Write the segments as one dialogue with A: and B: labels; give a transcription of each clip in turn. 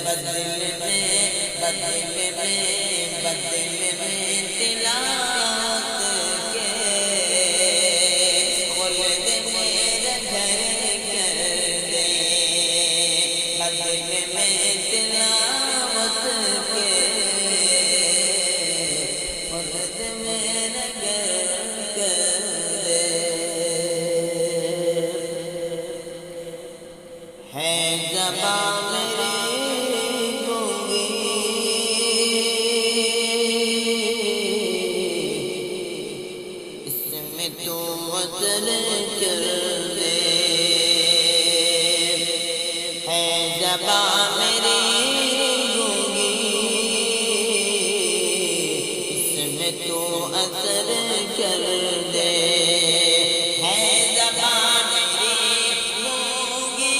A: بدل میں تلاوت کے خلد میرا گھر کر دے، بدل میں تلاوت کے خلد میرا گھر کر دے۔ ہے زبان زبان میری گونگی، اس میں تو اثر کر دے، ہے زبان میری گونگی،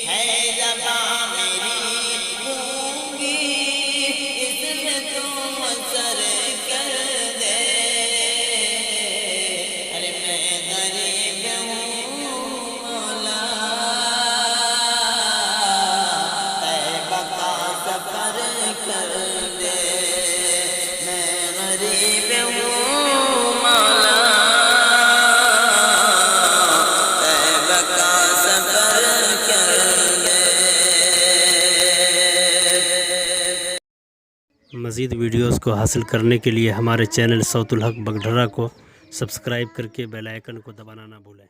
A: ہے زبان میری گونگی، اس میں تو اثر کر دے۔ کر دے میں غریب ہوں مولا، طیبہ کا سفر کر دے۔
B: مزید ویڈیوز کو حاصل کرنے کے لیے ہمارے چینل صوت الحق بگڈھرا کو سبسکرائب کر کے بیل آئیکن کو دبانا نہ بھولیں۔